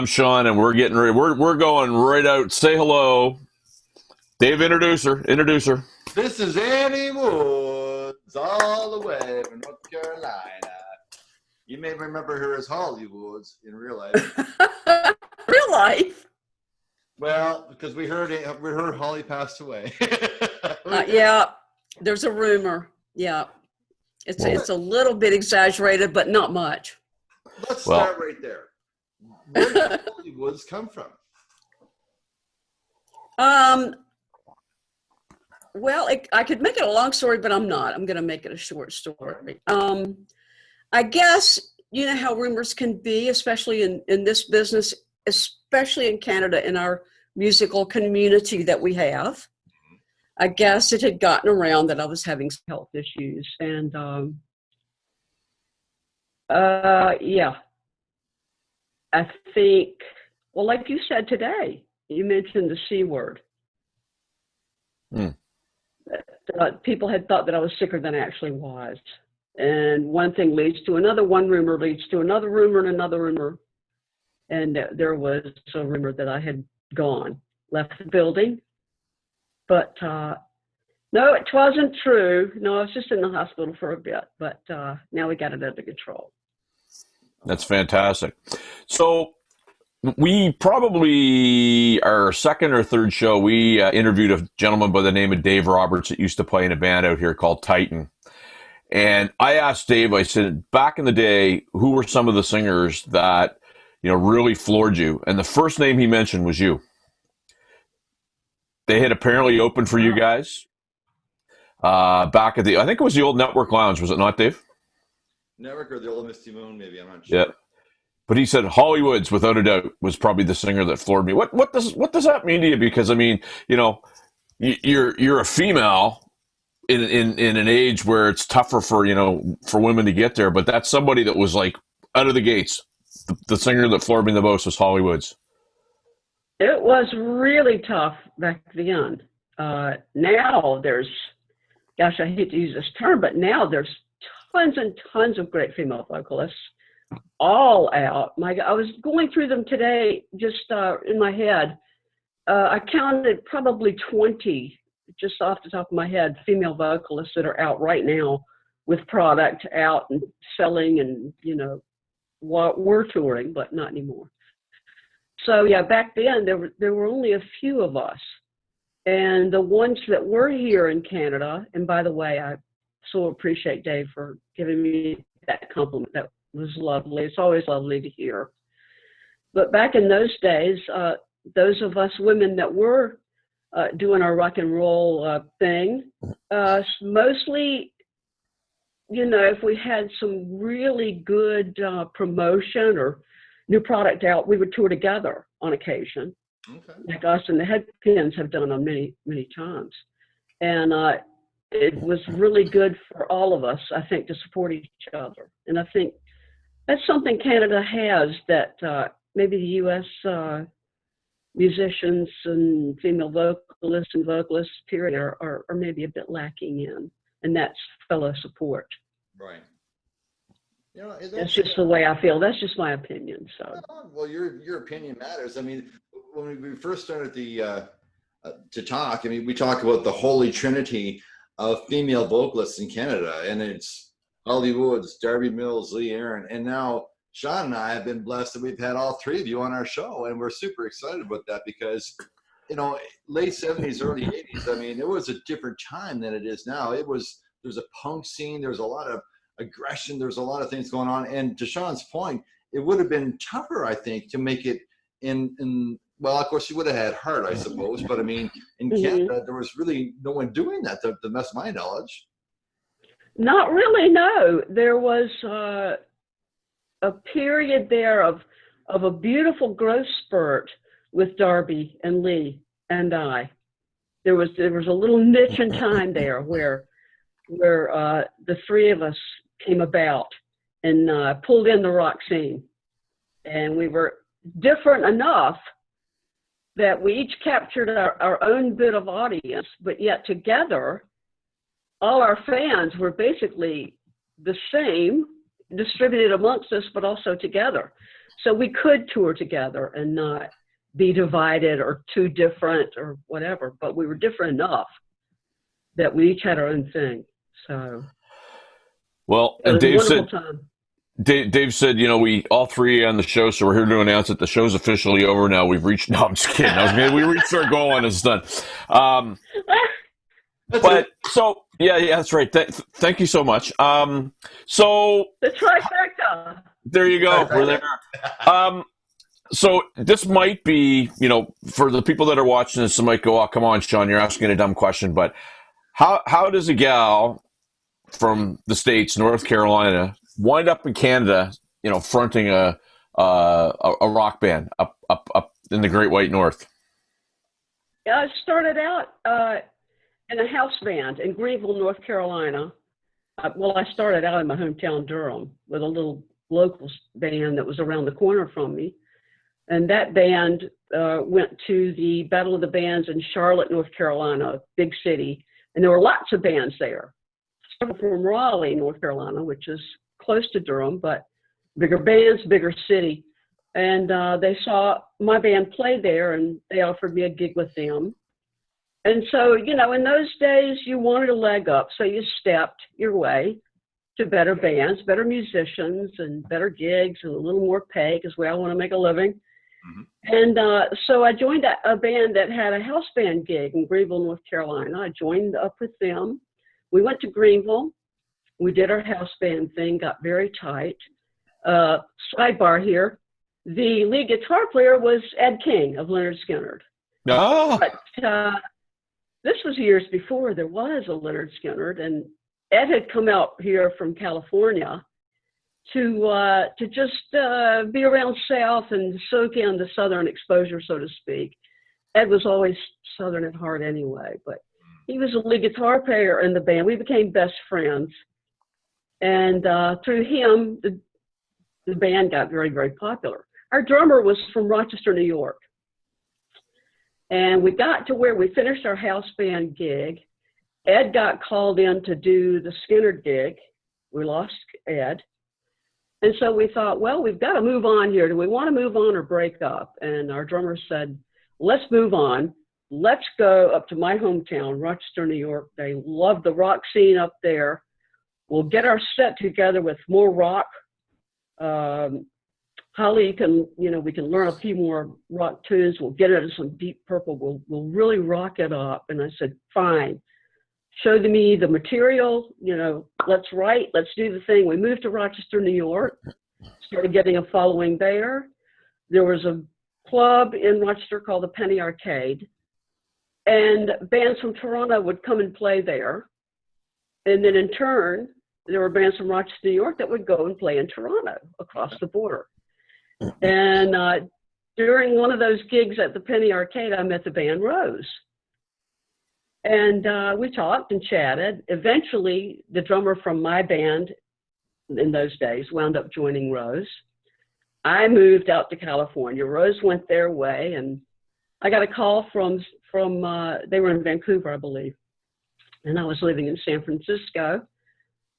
I'm Sean, and we're getting ready. We're going right out. Say hello, Dave. Introduce her. Introduce her. This is Annie Woods, all the way from North Carolina. You may remember her as Holly Woods in real life. Real life? Well, because we heard Holly passed away. Yeah, there's a rumor. Yeah, it's a little bit exaggerated, but not much. Let's start right there. Where did Holly Woods come from? Well, I could make it a long story, but I'm not. I'm going to make it a short story. I guess, you know how rumors can be, especially in this business, especially in Canada, in our musical community that we have. I guess it had gotten around that I was having some health issues. And yeah, I think, well, like you said today, you mentioned the C word. People had thought that I was sicker than I actually was. And one thing leads to another, one rumor leads to another rumor and another rumor. And there was a rumor that I had left the building. But no, it wasn't true. No, I was just in the hospital for a bit, but now we got it under control. That's fantastic. So we probably, our second or third show, we interviewed a gentleman by the name of Dave Roberts that used to play in a band out here called Titan. And I asked Dave, I said, back in the day, who were some of the singers that, you know, really floored you? And the first name he mentioned was you. They had apparently opened for you guys back at I think it was the old Network Lounge, was it not, Dave? Network or the old Misty Moon, maybe, I'm not sure. Yeah. But he said Holly Woods, without a doubt, was probably the singer that floored me. What does that mean to you? Because I mean, you know, you're a female in an age where it's tougher for women to get there, but that's somebody that was like out of the gates. The singer that floored me the most was Holly Woods. It was really tough back then. Now there's, gosh, I hate to use this term, but now there's tons and tons of great female vocalists, all out. I was going through them today, just in my head. I counted probably 20, just off the top of my head, female vocalists that are out right now with product out and selling, and we're touring, but not anymore. So yeah, back then there were only a few of us, and the ones that were here in Canada. And by the way, I so appreciate Dave for giving me that compliment. That was lovely. It's always lovely to hear. But back in those days, those of us women that were doing our rock and roll thing, mostly, if we had some really good promotion or new product out, we would tour together on occasion. Okay. Like us and the Headpins have done on many, many times. And it was really good for all of us, I think, to support each other. And I think that's something Canada has that maybe the U.S. Musicians and female vocalists and vocalists, period, are maybe a bit lacking in. And that's fellow support. Right. That's just the way I feel. That's just my opinion. So. Well, your opinion matters. I mean, when we first started to talk, I mean, we talk about the holy trinity of female vocalists in Canada, and it's Holly Woods, Darby Mills, Lee Aaron, and now Sean and I have been blessed that we've had all three of you on our show, and we're super excited about that because, late 70s, early 80s, I mean, it was a different time than it is now. There's a punk scene, there's a lot of aggression, there's a lot of things going on, and to Sean's point, it would have been tougher, I think, to make it in well, of course, you would have had Heart, I suppose, but I mean, in Canada, there was really no one doing that, to the best of my knowledge. Not really, no. There was a period there of a beautiful growth spurt with Darby and Lee and I. There was a little niche in time there where the three of us came about and pulled in the rock scene. And we were different enough that we each captured our own bit of audience, but yet together, all our fans were basically the same distributed amongst us, but also together. So we could tour together and not be divided or too different or whatever, but we were different enough that we each had our own thing. So Well, it and was a wonderful time. Dave said, we all three on the show, so we're here to announce that the show's officially over now. We've reached. No, I'm just kidding. We reached our goal and it's done. But so yeah, that's right. Thank you so much. So The trifecta. there you go. We're there. So this might be, for the people that are watching this, they might go, "Oh, come on, Sean, you're asking a dumb question." But how does a gal from the States, North Carolina, wind up in Canada, fronting a rock band up in the Great White North? Yeah, I started out in a house band in Greenville, North Carolina. I started out in my hometown, Durham, with a little local band that was around the corner from me. And that band went to the Battle of the Bands in Charlotte, North Carolina, big city. And there were lots of bands there. Some from Raleigh, North Carolina, which is close to Durham, but bigger bands, bigger city. And they saw my band play there, and they offered me a gig with them. And so, in those days, you wanted a leg up. So you stepped your way to better bands, better musicians, and better gigs, and a little more pay, because we all want to make a living. Mm-hmm. And so I joined a band that had a house band gig in Greenville, North Carolina. I joined up with them. We went to Greenville. We did our house band thing, got very tight. Sidebar here, the lead guitar player was Ed King of Leonard Skinner. Oh. But this was years before there was a Leonard Skinner, and Ed had come out here from California to just be around South and soak in the Southern exposure, so to speak. Ed was always Southern at heart anyway, but he was a lead guitar player in the band. We became best friends. And through him, the band got very, very popular. Our drummer was from Rochester, New York. And we got to where we finished our house band gig. Ed got called in to do the Skinner gig. We lost Ed. And so we thought, well, we've got to move on here. Do we want to move on or break up? And our drummer said, let's move on. Let's go up to my hometown, Rochester, New York. They love the rock scene up there. We'll get our set together with more rock. Holly, we can learn a few more rock tunes. We'll get into some Deep Purple. We'll really rock it up. And I said, fine. Show me the material, let's write, let's do the thing. We moved to Rochester, New York, started getting a following there. There was a club in Rochester called the Penny Arcade, and bands from Toronto would come and play there. And then in turn, there were bands from Rochester, New York that would go and play in Toronto across the border. And during one of those gigs at the Penny Arcade, I met the band Rose. And we talked and chatted. Eventually, the drummer from my band in those days wound up joining Rose. I moved out to California. Rose went their way, and I got a call from they were in Vancouver, I believe, and I was living in San Francisco.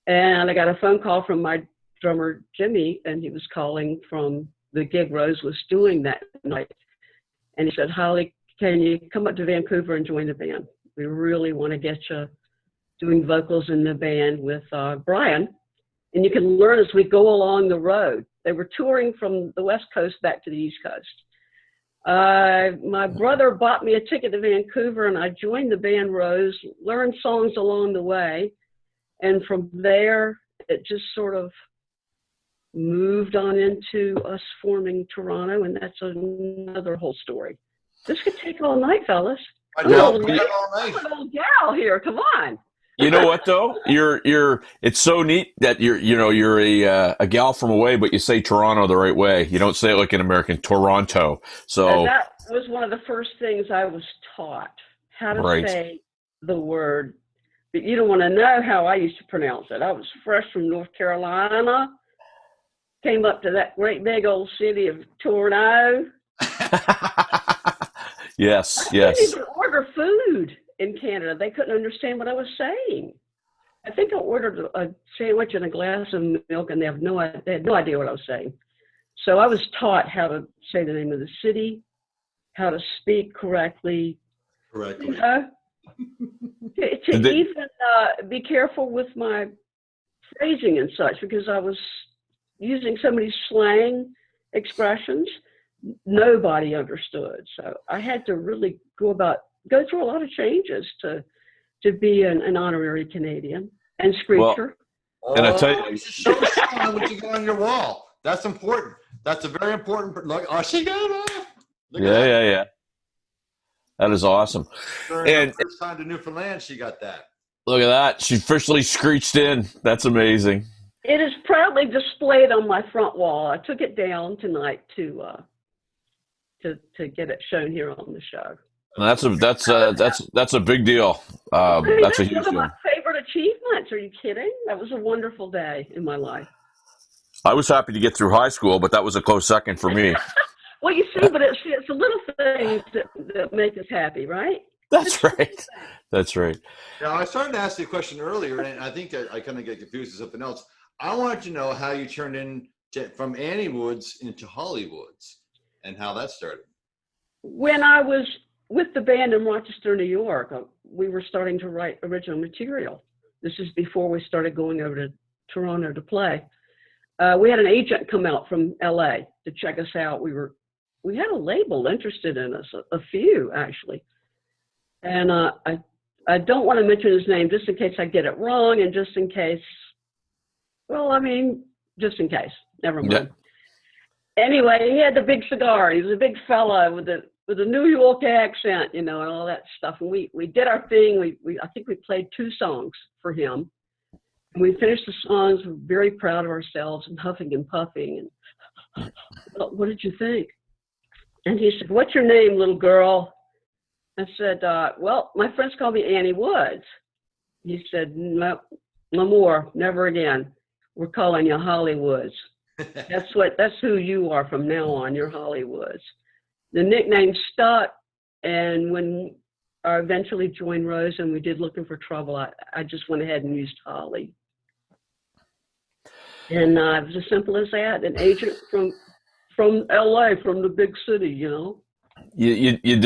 And I got a phone call from my drummer, Jimmy, and he was calling from the gig Rose was doing that night. And he said, Holly, can you come up to Vancouver and join the band? We really want to get you doing vocals in the band with Brian. And you can learn as we go along the road. They were touring from the West Coast back to the East Coast. My brother bought me a ticket to Vancouver, and I joined the band Rose, learned songs along the way. And from there, it just sort of moved on into us forming Toronto, and that's another whole story. This could take all night, fellas. I'm an old gal here. Come on. You know what though? It's so neat that you're a gal from away, but you say Toronto the right way. You don't say it like an American, Toronto. So and that was one of the first things I was taught, how to say the word. But you don't want to know how I used to pronounce it. I was fresh from North Carolina, came up to that great big old city of Toronto. Yes. I couldn't even order food in Canada. They couldn't understand what I was saying. I think I ordered a sandwich and a glass of milk, and they had no idea what I was saying. So I was taught how to say the name of the city, how to speak correctly, Correctly. you know, to even be careful with my phrasing and such, because I was using so many slang expressions. Nobody understood. So I had to really go through a lot of changes to be an honorary Canadian and Screecher. Well, and I tell you, you should show Sean what you got on your wall. That's important. That's a very important. Look, oh, she got it. Yeah. That is awesome. During And her first time to Newfoundland, she got that. look at that. She officially screeched in. That's amazing. It is proudly displayed on my front wall. I took it down tonight to get it shown here on the show. That's a big deal. That's a huge one of my deal. favorite achievements. Are you kidding? That was a wonderful day in my life. I was happy to get through high school, but that was a close second for me. Well, you see, but it's the little things that make us happy, right? That's right. That's right. Now, I started to ask you a question earlier, and I think I kind of get confused with something else. I wanted to know how you turned from Annie Woods into Holly Woods, and how that started. When I was with the band in Rochester, New York, we were starting to write original material. This is before we started going over to Toronto to play. We had an agent come out from LA to check us out. We had a label interested in us, a few actually. And I don't want to mention his name just in case I get it wrong, and just in case, just in case, never mind. Yeah. Anyway, he had the big cigar. He was a big fella with a New York accent, and all that stuff. And we did our thing. I think we played 2 songs for him. And we finished the songs. We were very proud of ourselves and huffing and puffing. And what did you think? And he said, "What's your name, little girl?" I said, "Well, my friends call me Annie Woods." He said, "No more, never again. We're calling you Holly Woods. That's who you are from now on. You're Holly Woods." The nickname stuck, and when I eventually joined Rose and we did Looking for Trouble, I just went ahead and used Holly. And it was as simple as that. An agent from LA, from the big city, You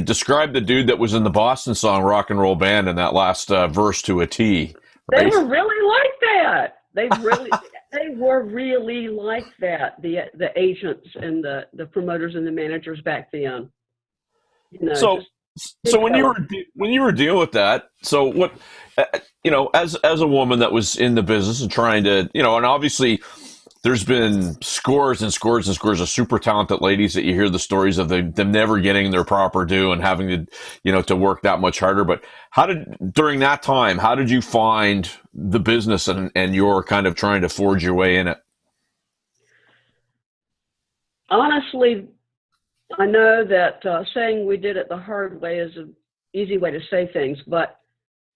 described the dude that was in the Boston song "Rock and Roll Band" in that last verse to a T. Right? They were really like that. They were really like that. The agents and the promoters and the managers back then. So when you were dealing with that, so what, as a woman that was in the business and trying to, and obviously there's been scores and scores and scores of super talented ladies that you hear the stories of them never getting their proper due and having to, to work that much harder. But during that time, how did you find the business and your kind of trying to forge your way in it? Honestly, I know that saying we did it the hard way is an easy way to say things, but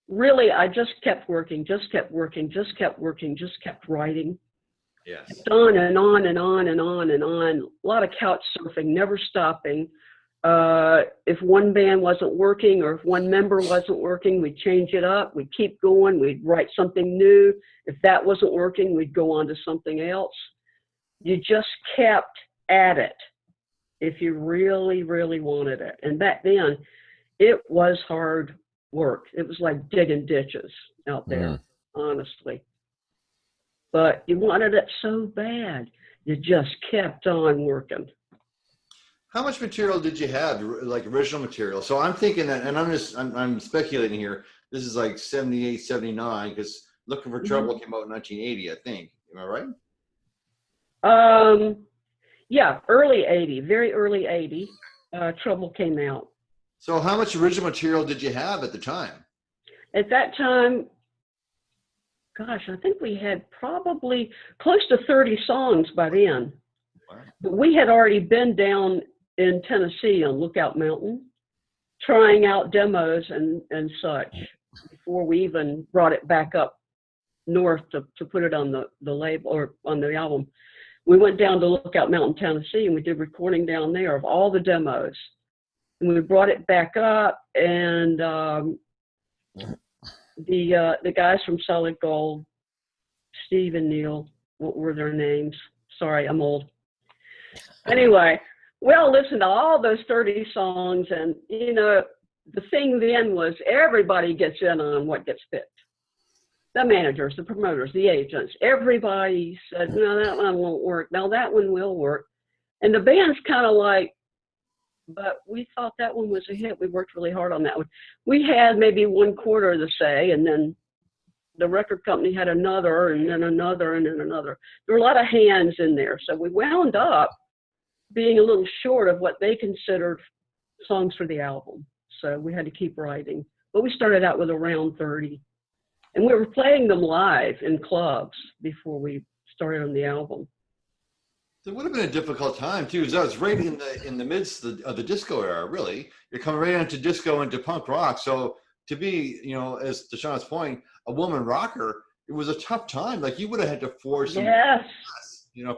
really I just kept working, just kept writing. Yes. On and on and on and on and on. A lot of couch surfing, never stopping. If one band wasn't working or if one member wasn't working, we'd change it up. We'd keep going. We'd write something new. If that wasn't working, we'd go on to something else. You just kept at it if you really, really wanted it. And back then, it was hard work. It was like digging ditches out there, honestly. But you wanted it so bad, you just kept on working. How much material did you have, like original material? So I'm thinking that, and I'm speculating here, this is like 78, 79, because Looking for Trouble came out in 1980, I think. Am I right? Yeah, early 80, very early 80, Trouble came out. So how much original material did you have at the time? At that time, gosh, I think we had probably close to 30 songs by then. Wow. But we had already been down in Tennessee on Lookout Mountain, trying out demos and such before we even brought it back up north to put it on the label or on the album. We went down to Lookout Mountain, Tennessee, and we did recording down there of all the demos. And we brought it back up, and The guys from Solid Gold, Steve and Neil, what were their names? Sorry, I'm old. Anyway, we all listened to all those 30 songs, and the thing then was everybody gets in on what gets picked. The managers, the promoters, the agents, everybody said, no, that one won't work. Now that one will work. And the band's kind of like, but we thought that one was a hit. We worked really hard on that one. We had maybe one quarter of the say, and then the record company had another, and then another, and then another. There were a lot of hands in there. So we wound up being a little short of what they considered songs for the album. So we had to keep writing. But we started out with around 30. And we were playing them live in clubs before we started on the album. It would have been a difficult time too, because that was right in the midst of the disco era. Really, you're coming right into disco into punk rock. So to be, as to Sean's point, a woman rocker, it was a tough time. Like you would have had to force some, yes,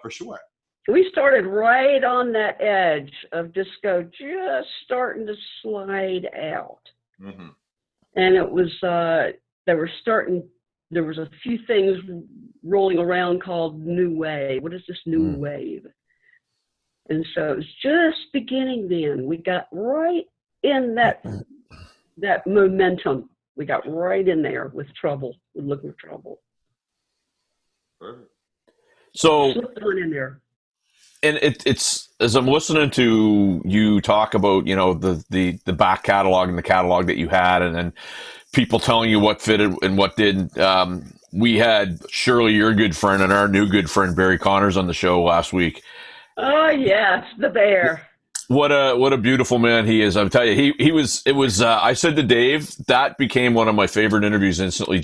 for sure. We started right on that edge of disco, just starting to slide out, and it was. There was a few things rolling around called New Wave. What is this New Wave? And so it was just beginning then. We got right in that momentum. We got right in there with Looking for Trouble. Perfect. So slipped on in there. And it's as I'm listening to you talk about, the back catalog and the catalog that you had, and then people telling you what fitted and what didn't. We had Shirley, your good friend, and our new good friend Barry Connors on the show last week. Oh yes, the bear. What a beautiful man he is. I'm telling you, I said to Dave, that became one of my favorite interviews instantly.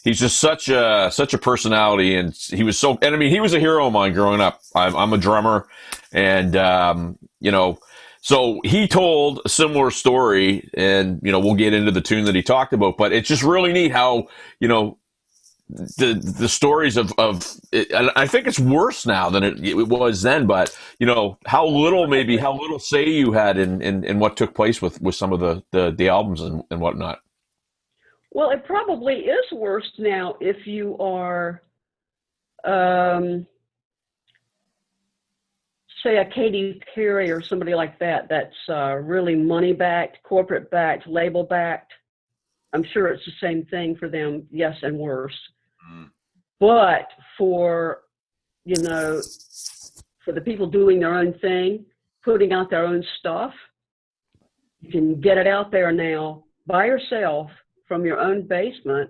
He's just such a personality, and he was he was a hero of mine growing up. I'm a drummer, and so he told a similar story, and we'll get into the tune that he talked about, but it's just really neat how, the stories of it, and I think it's worse now than it was then, but how little say you had in what took place with some of the albums and whatnot. Well, it probably is worse now if you are say a Katy Perry or somebody like that that's really money backed, corporate backed, label backed. I'm sure it's the same thing for them, yes, and worse. But for for the people doing their own thing, putting out their own stuff, you can get it out there now by yourself from your own basement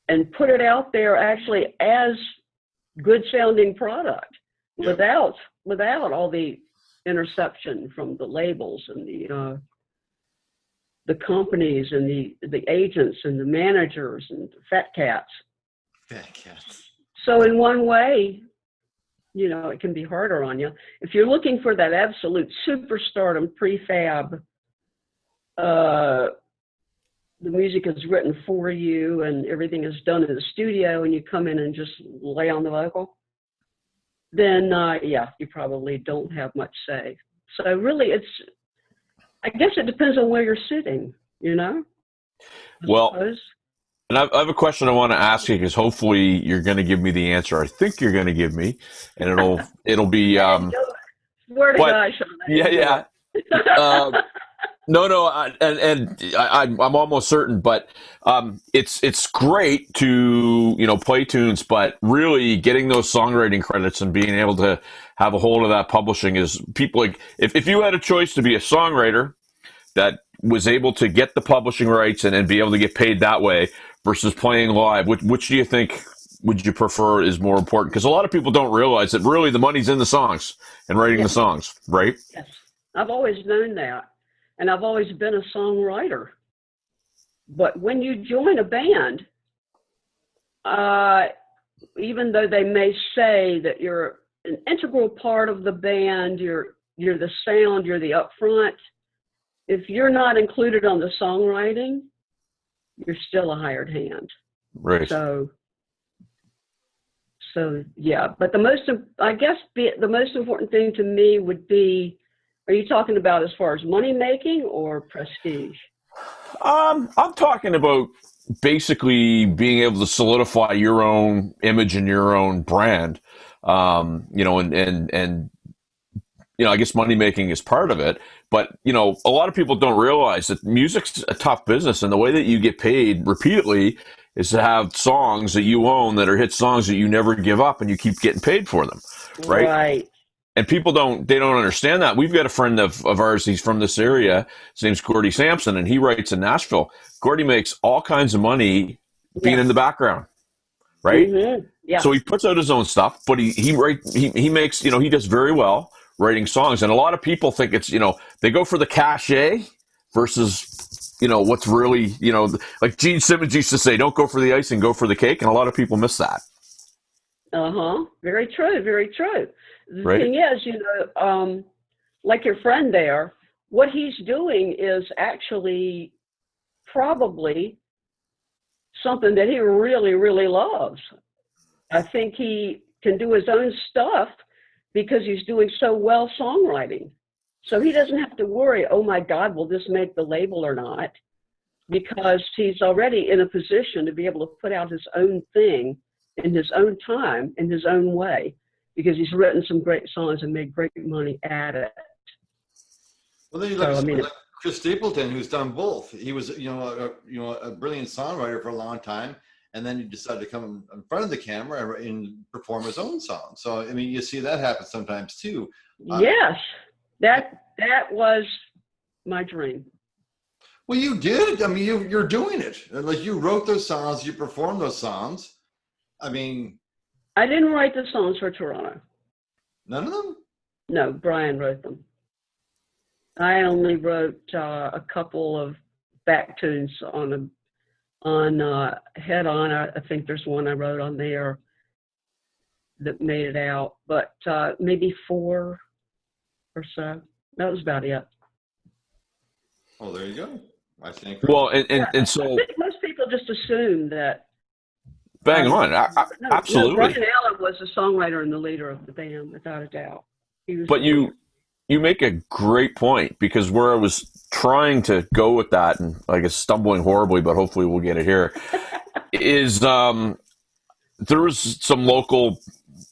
and put it out there actually as good sounding product. Yep. without all the interception from the labels and the companies and the agents and the managers and the fat cats. So in one way, it can be harder on you. If you're looking for that absolute superstardom prefab, the music is written for you and everything is done in the studio and you come in and just lay on the vocal, then you probably don't have much say. So really I guess it depends on where you're sitting, Well, and I have a question I want to ask you, because hopefully you're going to give me the answer I think you're going to give me, and it'll be swear to God, Sean, yeah. No, I'm almost certain, but it's great to play tunes, but really getting those songwriting credits and being able to have a hold of that publishing is people like if you had a choice to be a songwriter that was able to get the publishing rights and be able to get paid that way versus playing live, which do you think would you prefer is more important? Because a lot of people don't realize that really the money's in the songs and writing the songs, right? Yes, I've always known that. And I've always been a songwriter. But when you join a band, even though they may say that you're an integral part of the band, you're the sound, you're the upfront, if you're not included on the songwriting, you're still a hired hand. Right. So yeah. But the most important thing to me would be, are you talking about as far as money making or prestige? I'm talking about basically being able to solidify your own image and your own brand. And I guess money making is part of it, but a lot of people don't realize that music's a tough business, and the way that you get paid repeatedly is to have songs that you own that are hit songs that you never give up, and you keep getting paid for them, right? Right. And people don't understand that. We've got a friend of ours, he's from this area, his name's Gordy Sampson, and he writes in Nashville. Gordy makes all kinds of money being in the background, right? Mm-hmm. Yeah. So he puts out his own stuff, but he makes, he does very well writing songs. And a lot of people think it's, they go for the cachet versus, what's really, like Gene Simmons used to say, don't go for the icing, go for the cake. And a lot of people miss that. Very true. Very true. The Right. thing is, like your friend there, what he's doing is actually probably something that he really, really loves. I think he can do his own stuff because he's doing so well songwriting. So he doesn't have to worry, oh my God, will this make the label or not? Because he's already in a position to be able to put out his own thing in his own time, in his own way, because he's written some great songs and made great money at it. Well, then you look at someone like Chris Stapleton, who's done both. He was, a brilliant songwriter for a long time, and then he decided to come in front of the camera and perform his own song. So, I mean, you see that happen sometimes too. Yes, that was my dream. Well, you did. I mean, you're doing it. Like, you wrote those songs, you performed those songs. I mean, I didn't write the songs for Toronto. None of them? No, Brian wrote them. I only wrote a couple of back tunes on Head On. I think there's one I wrote on there that made it out, but maybe 4 or so. That was about it. Oh, there you go. I think. Well, and so I think most people just assume that. Bang on. Absolutely. No, Brian Allen was the songwriter and the leader of the band, without a doubt. But you make a great point, because where I was trying to go with that, and I guess stumbling horribly, but hopefully we'll get it here, is there was some local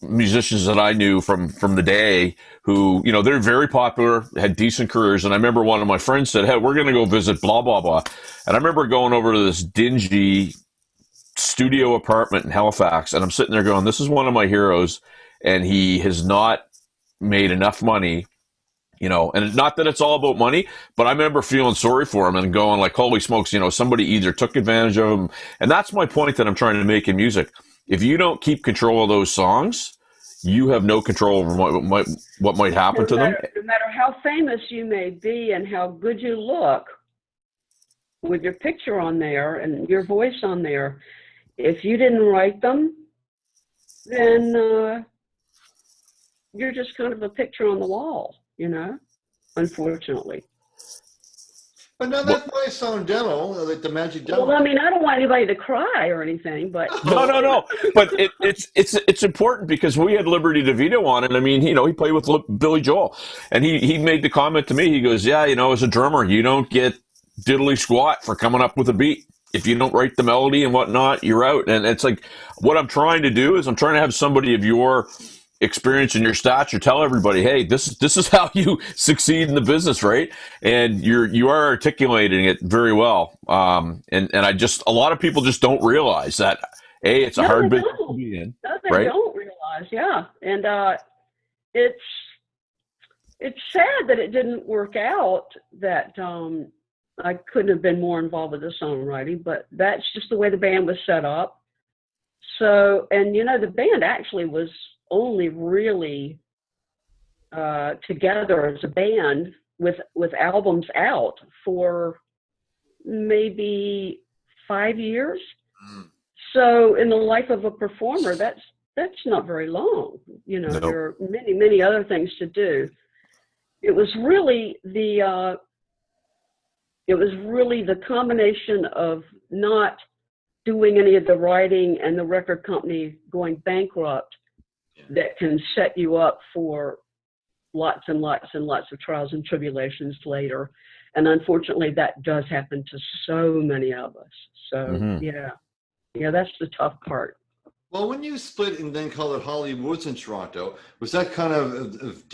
musicians that I knew from the day who, they're very popular, had decent careers. And I remember one of my friends said, hey, we're going to go visit blah, blah, blah. And I remember going over to this dingy studio apartment in Halifax, and I'm sitting there going, this is one of my heroes, and he has not made enough money, and not that it's all about money, but I remember feeling sorry for him and going like, holy smokes, somebody either took advantage of him. And that's my point that I'm trying to make in music. If you don't keep control of those songs, you have no control over what might happen to them. No matter how famous you may be and how good you look with your picture on there and your voice on there, if you didn't write them, then you're just kind of a picture on the wall, unfortunately. But no, that's why it's so demo, like the magic demo. Well, I mean, I don't want anybody to cry or anything, but no. But it's important, because we had Liberty DeVito on, and I mean, he played with Billy Joel, and he made the comment to me. He goes, yeah, as a drummer, you don't get diddly squat for coming up with a beat. If you don't write the melody and whatnot, you're out. And it's like, what I'm trying to do is I'm trying to have somebody of your experience and your stature tell everybody, hey, this is how you succeed in the business, right? And you are articulating it very well. And a lot of people just don't realize that it's a hard business to be in. No, they right? don't realize, yeah. And it's sad that it didn't work out, that I couldn't have been more involved with the songwriting, but that's just the way the band was set up. So, and the band actually was only really together as a band with albums out for maybe 5 years. So in the life of a performer, that's not very long. No. There are many other things to do. It was really the combination of not doing any of the writing and the record company going bankrupt that can set you up for lots and lots and lots of trials and tribulations later. And unfortunately, that does happen to so many of us. So, yeah, that's the tough part. Well, when you split and then call it Hollywoods in Toronto, was that kind of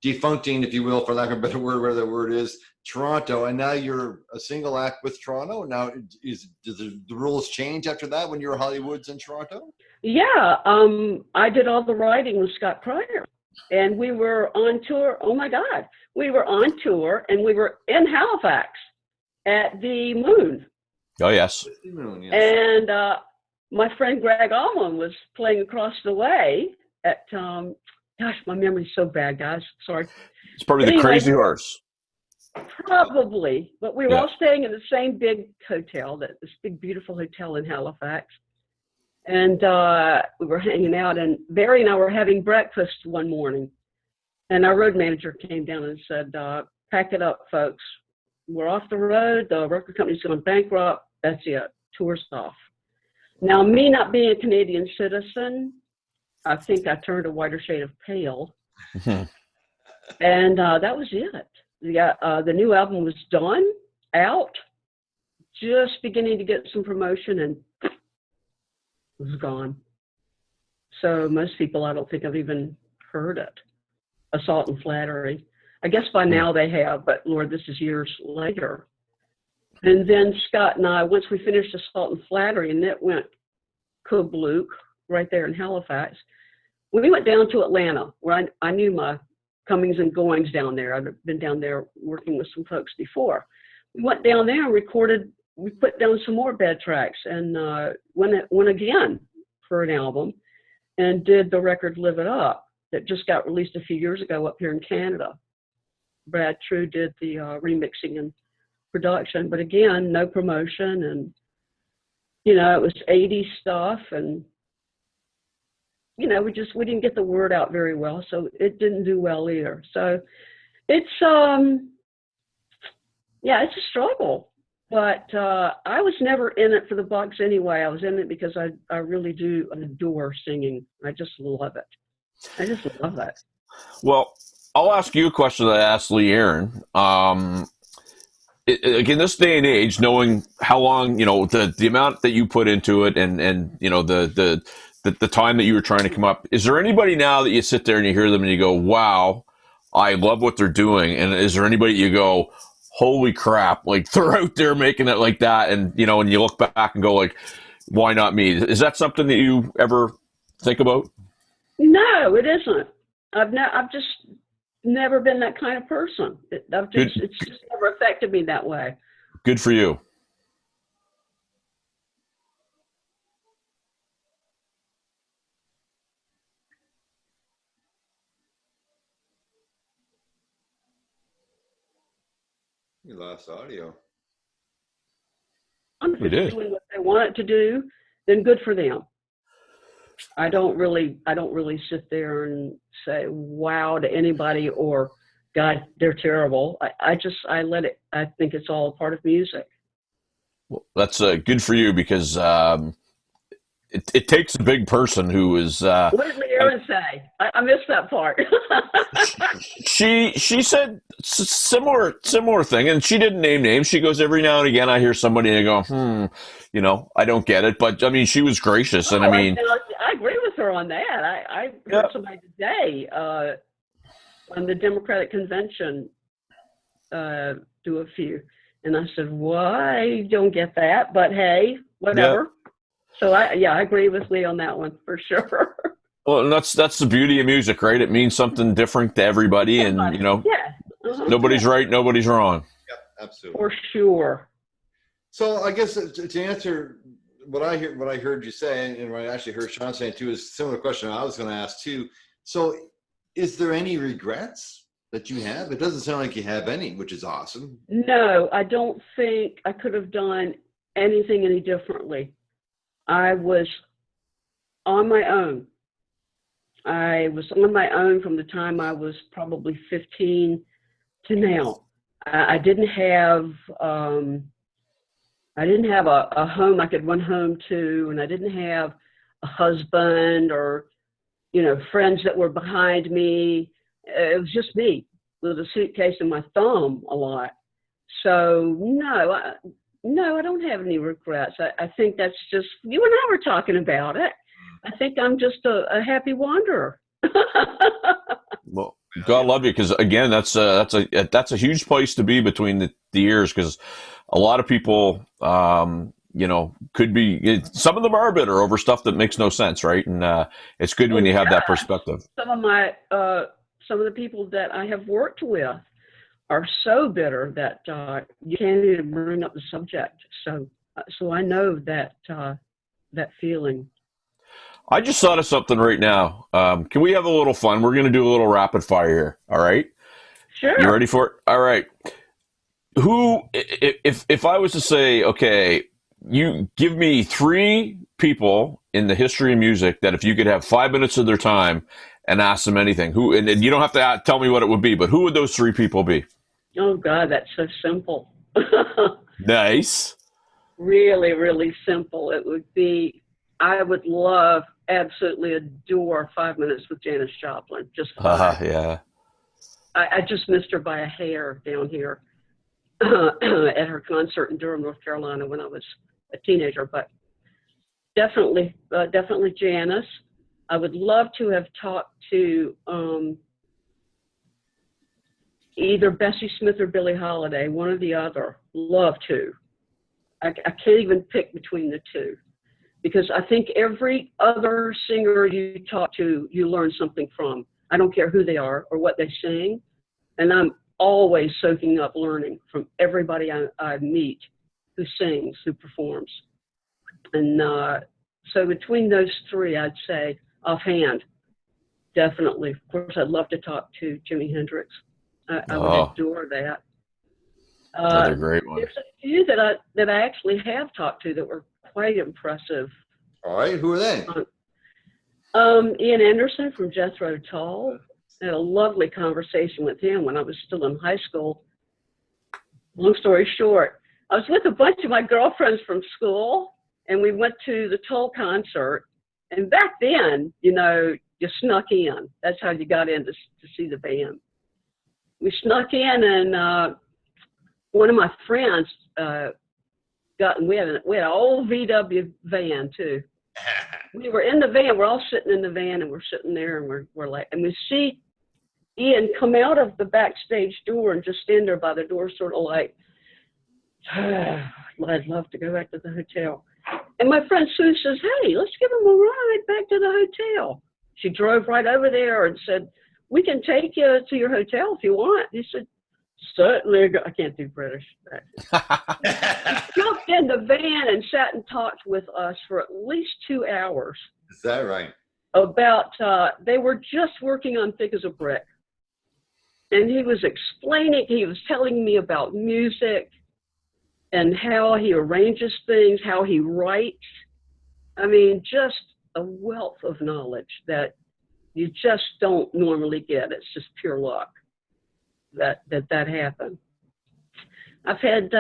defuncting, if you will, for lack of a better word, whatever the word is, Toronto, and now you're a single act with Toronto? Now, do the rules change after that when you're Hollywoods in Toronto? Yeah, I did all the writing with Scott Pryor, and we were on tour. Oh my God, we were on tour, and we were in Halifax at the Moon. Oh yes. And my friend Greg Allman was playing across the way at. Gosh, my memory's so bad, guys. Sorry. It's probably the Crazy Horse. Probably, but we were all staying in the same big hotel, this big, beautiful hotel in Halifax. And we were hanging out, and Barry and I were having breakfast one morning. And our road manager came down and said, pack it up, folks. We're off the road. The record company's going bankrupt. That's it. Tour's off. Now, me not being a Canadian citizen, I think I turned a whiter shade of pale. And that was it. The new album was done, out, just beginning to get some promotion, and it was gone. So most people, I don't think have even heard it. Assault and Flattery. I guess by now they have, but Lord, this is years later. And then Scott and I, once we finished Assault and Flattery, and it went kablook right there in Halifax, we went down to Atlanta, where I knew my comings and goings down there. I've been down there working with some folks before. We went down there and recorded, we put down some more bed tracks, and went again for an album, and did the record Live It Up that just got released a few years ago up here in Canada. Brad True did the remixing and production, but again, no promotion, and it was 80s stuff, and we didn't get the word out very well, so it didn't do well either. So it's it's a struggle, but I was never in it for the bucks anyway. I was in it because I really do adore singing. I just love it. I just love it. Well, I'll ask you a question that I asked Lee Aaron. In this day and age, knowing how long, the amount that you put into it, and the time that you were trying to come up, is there anybody now that you sit there and you hear them and you go, wow, I love what they're doing? And is there anybody you go, holy crap, like they're out there making it like that, and and you look back and go like, why not me? Is that something that you ever think about? No, it isn't. I've just never been that kind of person. It's just never affected me that way. Good for you. You lost audio. If it's doing what they want it to do, then good for them. I don't really sit there and say wow to anybody or God, they're terrible. I let it. I think it's all a part of music. Well, that's good for you, because it takes a big person who is. What did Aaron say? I missed that part. She said similar thing, and she didn't name names. She goes, every now and again I hear somebody and I go, I don't get it, but I mean, she was gracious, and I agree with her on that. I heard somebody today on the Democratic convention do a few, and I said, well, I don't get that, but hey, whatever. Yeah. So I agree with Lee on that one for sure. Well, and that's the beauty of music, right? It means something different to everybody, and nobody's right, nobody's wrong. Yeah, absolutely. For sure. So I guess to answer what I heard you say, and what I actually heard Sean saying too, is a similar question I was going to ask too. So, is there any regrets that you have? It doesn't sound like you have any, which is awesome. No, I don't think I could have done anything any differently. I was on my own. I was on my own from the time I was probably 15 to now. I didn't have a home I could run home to, and I didn't have a husband or friends that were behind me. It was just me with a suitcase and my thumb a lot. So no, I don't have any regrets. I think that's just, you and I were talking about it. I think I'm just a happy wanderer. Well, God love you, because again, that's a huge place to be between the years, because a lot of people, could be, some of them are bitter over stuff that makes no sense, right? And it's good when you have that perspective. Some of the people that I have worked with are so bitter that you can't even bring up the subject. So I know that feeling. I just thought of something right now. Can we have a little fun? We're going to do a little rapid fire here. All right. Sure. You ready for it? All right. Who, if I was to say, okay, you give me 3 people in the history of music that if you could have 5 minutes of their time and ask them anything, who, and you don't have to tell me what it would be, but who would those 3 people be? Oh God, that's so simple. Nice. Really, really simple. It would be, I would love, absolutely adore 5 minutes with Janice Joplin. Just 5. Yeah. I just missed her by a hair down here at her concert in Durham, North Carolina when I was a teenager, but definitely Janice. I would love to have talked to either Bessie Smith or Billie Holiday, one or the other. Love to. I can't even pick between the two, because I think every other singer you talk to, you learn something from. I don't care who they are or what they sing. And I'm always soaking up learning from everybody I meet who sings, who performs. And so between those 3, I'd say offhand, definitely. Of course, I'd love to talk to Jimi Hendrix. I would adore that. Another great one. There's a few that I actually have talked to that were quite impressive. All right, who are they? Ian Anderson from Jethro Tull. I had a lovely conversation with him when I was still in high school. Long story short, I was with a bunch of my girlfriends from school, and we went to the Tull concert. And back then, you snuck in. That's how you got in to see the band. We snuck in, and one of my friends we had an old VW van too. We were in the van. We're all sitting in the van, and we're sitting there, and we're like, and we see Ian come out of the backstage door and just stand there by the door, sort of like, I'd love to go back to the hotel. And my friend Sue says, hey, let's give him a ride back to the hotel. She drove right over there and said, we can take you to your hotel if you want. He said, certainly. I can't do British. He jumped in the van and sat and talked with us for at least 2 hours. Is that right? About, they were just working on Thick as a Brick. And he was telling me about music and how he arranges things, how he writes. I mean, just a wealth of knowledge that you just don't normally get. It's just pure luck that happened. I've had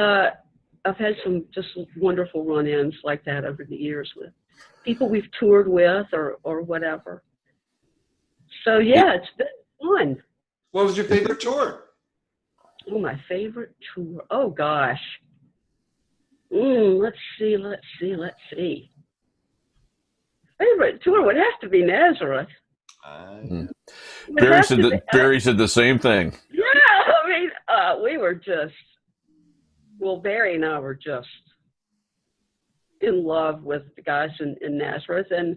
some just wonderful run-ins like that over the years with people we've toured with or whatever. So yeah, it's been fun. What was your favorite tour? Oh, my favorite tour. Oh gosh. Let's see. Favorite tour would have to be Nazareth. Barry said the same thing. Yeah, I mean, we were just, Barry and I were just in love with the guys in Nazareth, and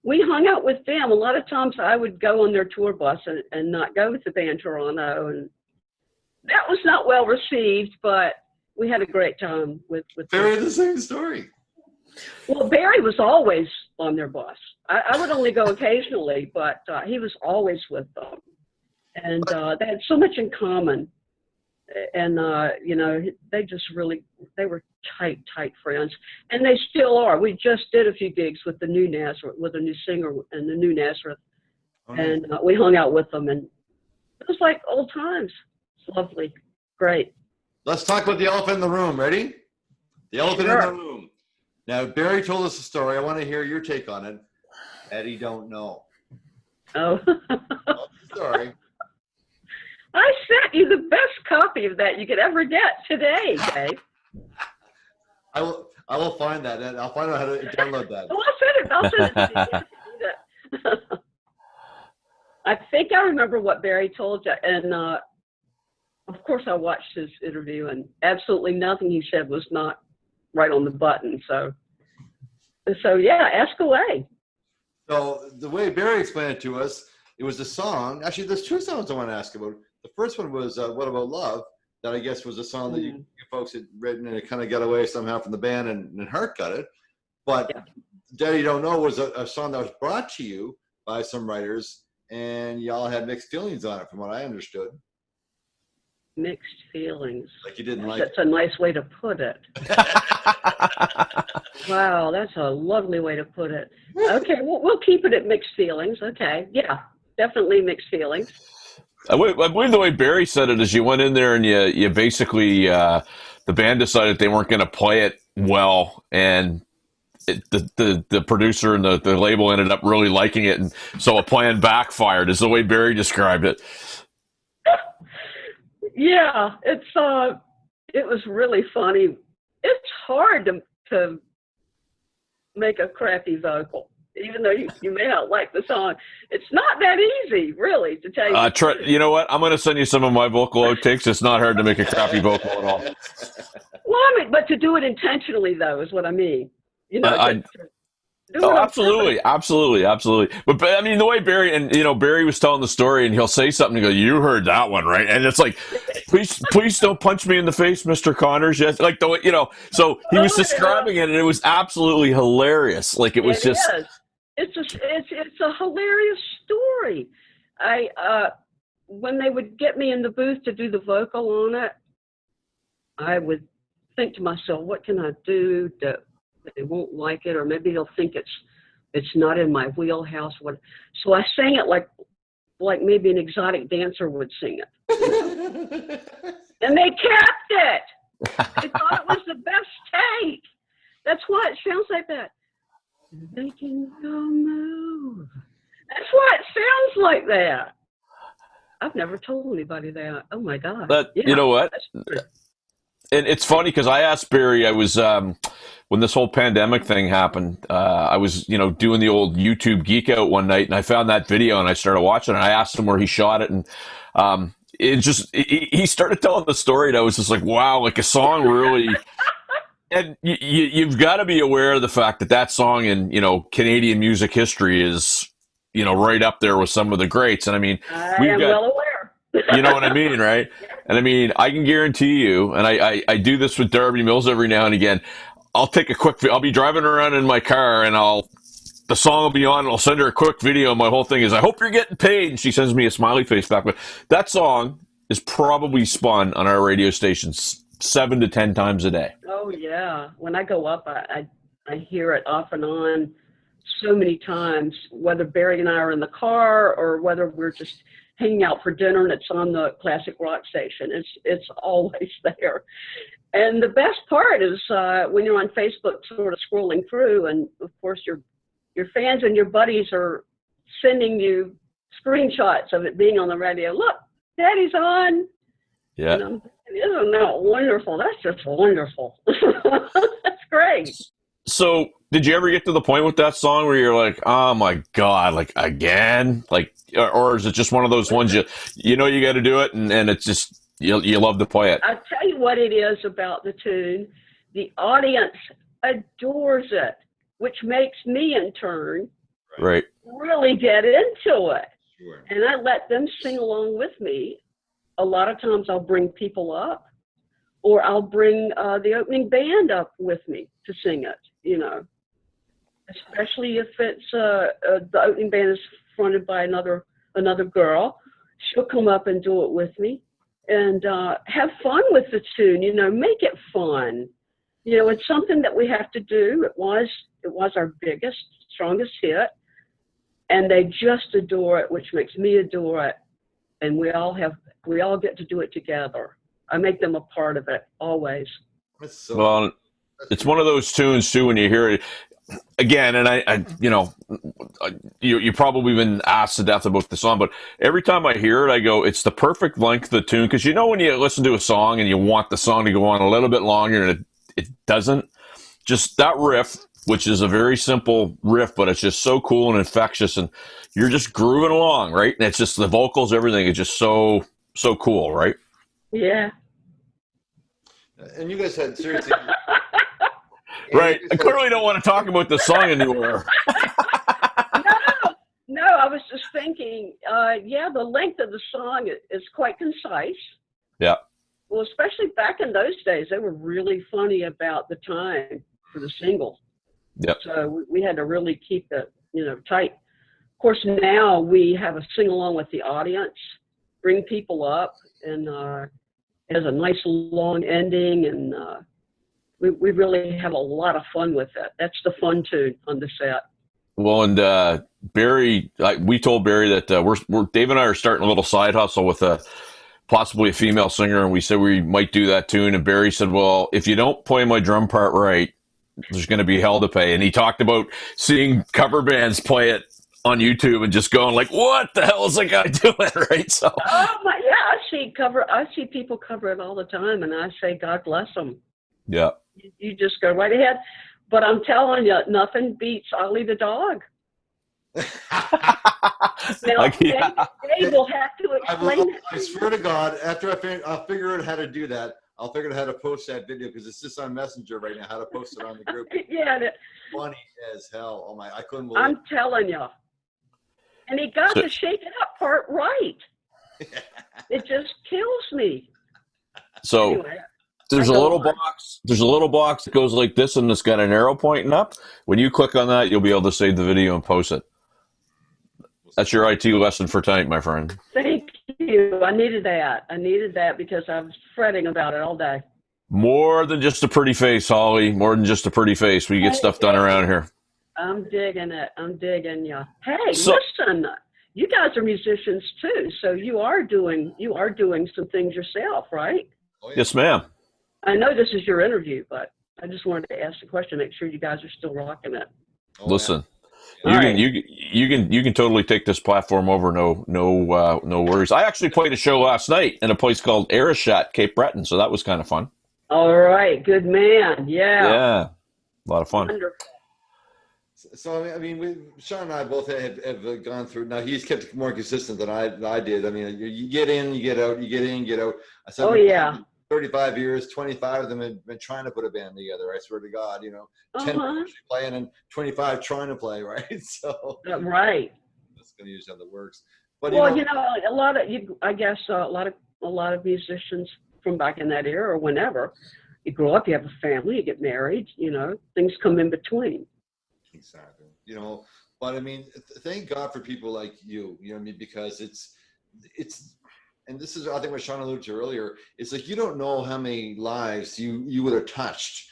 we hung out with them. A lot of times I would go on their tour bus and not go with the band Toronto, and that was not well received, but we had a great time with Barry, the same story. Well, Barry was always on their bus. I would only go occasionally, but he was always with them. And they had so much in common. And, they were tight friends. And they still are. We just did a few gigs with the new Nazareth, with a new singer and the new Nazareth. And we hung out with them. And it was like old times. It's lovely. Great. Let's talk about the elephant in the room. Ready? The elephant in the room. Now, Barry told us a story. I want to hear your take on it. Eddie don't know. Oh. Oh, sorry. I sent you the best copy of that you could ever get today, Dave. I will find that, and I'll find out how to download that. Well, I'll send it to you. If you need it. I think I remember what Barry told you, and of course I watched his interview, and absolutely nothing he said was not right on the button. So yeah, ask away. So the way Barry explained it to us, it was a song. Actually, there's two songs I want to ask about. The first one was "What About Love," that I guess was a song that you folks had written, and it kind of got away somehow from the band, and Hart got it. But Yeah. Daddy Don't Know was a song that was brought to you by some writers, and y'all had mixed feelings on it, from what I understood. Mixed feelings. Like you didn't like. That's a nice way to put it. Wow, that's a lovely way to put it. Okay, we'll keep it at mixed feelings. Okay, yeah, definitely mixed feelings. I believe the way Barry said it is you went in there and you basically the band decided they weren't going to play it well, and the producer and the label ended up really liking it, and so a plan backfired. Is the way Barry described it. Yeah, it was really funny. It's hard to make a crappy vocal, even though you may not like the song. It's not that easy, really, to tell you. You know what? I'm going to send you some of my vocal outtakes. It's not hard to make a crappy vocal at all. Well, I mean, but to do it intentionally, though, is what I mean. You know, absolutely. But I mean, the way Barry was telling the story, and he'll say something and go, "You heard that one, right?" And it's like, please don't punch me in the face, Mr. Connors. Yes, like the way, So he was describing it, and it was absolutely hilarious. Like it was just. It's a hilarious story. When they would get me in the booth to do the vocal on it, I would think to myself, what can I do that they won't like it, or maybe they'll think it's not in my wheelhouse. So I sang it like maybe an exotic dancer would sing it, and they kept it. They thought it was the best take. That's why it sounds like that. They can go move. That's why it sounds like that. I've never told anybody that. Oh my God! But you know what? And it's funny because I asked Barry. I was when this whole pandemic thing happened. I was doing the old YouTube geek out one night, and I found that video, and I started watching it. And I asked him where he shot it, and he started telling the story, and I was just like, wow, like a song really. And you've got to be aware of the fact that song in Canadian music history is right up there with some of the greats. And I mean, well aware. You know what I mean, right? And I mean, I can guarantee you, and I do this with Darby Mills every now and again. I'll take a quick. I'll be driving around in my car, and the song will be on, and I'll send her a quick video. And my whole thing is, I hope you're getting paid. And she sends me a smiley face back. But that song is probably spun on our radio stations 7 to 10 times a day. Oh yeah, when I go up, I hear it off and on so many times. Whether Barry and I are in the car or whether we're just hanging out for dinner and it's on the classic rock station, it's always there. And the best part is when you're on Facebook, sort of scrolling through, and of course your fans and your buddies are sending you screenshots of it being on the radio. Look, Daddy's on. Yeah. Isn't that wonderful? That's just wonderful. That's great. So, did you ever get to the point with that song where you're like, oh my God, like again? Like, or is it just one of those ones you know you got to do it, and it's just, you love to play it? I'll tell you what it is about the tune. The audience adores it, which makes me in turn really get into it. Sure. And I let them sing along with me. A lot of times I'll bring people up, or I'll bring the opening band up with me to sing it, especially if it's the opening band is fronted by another girl. She'll come up and do it with me and have fun with the tune, make it fun. It's something that we have to do. It was our biggest, strongest hit, and they just adore it, which makes me adore it. And we all get to do it together. I make them a part of it always. That's so well, it's one of those tunes too. When you hear it, again, and you probably been asked to death about the song, but every time I hear it, I go, it's the perfect length of the tune. Because when you listen to a song and you want the song to go on a little bit longer and it doesn't, just that riff, which is a very simple riff, but it's just so cool and infectious, and you're just grooving along, right? And it's just the vocals, everything is just so cool, right? Yeah. And you guys had seriously. Right. I clearly don't want to talk about the song anymore. No, I was just thinking, the length of the song is quite concise. Yeah. Well, especially back in those days, they were really funny about the time for the single. Yep. So we had to really keep it, tight. Of course, now we have a sing-along with the audience, bring people up, and it has a nice long ending, and we really have a lot of fun with it. That's the fun tune on the set. Well, and Barry, we told Barry that we're Dave and I are starting a little side hustle with possibly a female singer, and we said we might do that tune. And Barry said, "Well, if you don't play my drum part right, there's going to be hell to pay." And he talked about seeing cover bands play it on YouTube and just going like, "What the hell is that guy doing?" Right? So. Oh my, yeah, I see people cover it all the time, and I say, God bless them. Yeah. You just go right ahead. But I'm telling you, nothing beats Ollie the Dog. Now, Dave will have to explain it. I swear to God, after I'll figure out how to do that. I'll figure out how to post that video because it's just on Messenger right now. How to post it on the group? Yeah, funny as hell. Oh my! I couldn't believe. I'm telling you. And he got the shake it up part right. It just kills me. So. Anyway. There's a little box. There's a little box that goes like this, and it's got an arrow pointing up. When you click on that, you'll be able to save the video and post it. That's your IT lesson for tonight, my friend. Thank you. I needed that because I was fretting about it all day. More than just a pretty face, Holly. More than just a pretty face. We get stuff done around here. I'm digging it. I'm digging you. Hey, listen. You guys are musicians too, so you are doing some things yourself, right? Oh, yeah. Yes, ma'am. I know this is your interview, but I just wanted to ask the question, make sure you guys are still rocking it. Oh, listen, yeah. You can totally take this platform over. No worries. I actually played a show last night in a place called Arishat, Cape Breton, so that was kind of fun. All right, good man. Yeah. Yeah, a lot of fun. Wonderful. So I mean, Sean and I both have gone through. Now he's kept more consistent than I did. I mean, you get in, you get out, you get in, you get out. Oh yeah. 35 years, 25 of them have been trying to put a band together. I swear to God, 10 actually playing and 25 trying to play, right? So right. That's going to use how that works. But well, a lot of I guess a lot of musicians from back in that era or whenever, you grow up, you have a family, you get married, things come in between. Exactly. But I mean, thank God for people like you. You know what I mean? Because it's. And this is, I think, what Sean alluded to earlier. It's like you don't know how many lives you would have touched,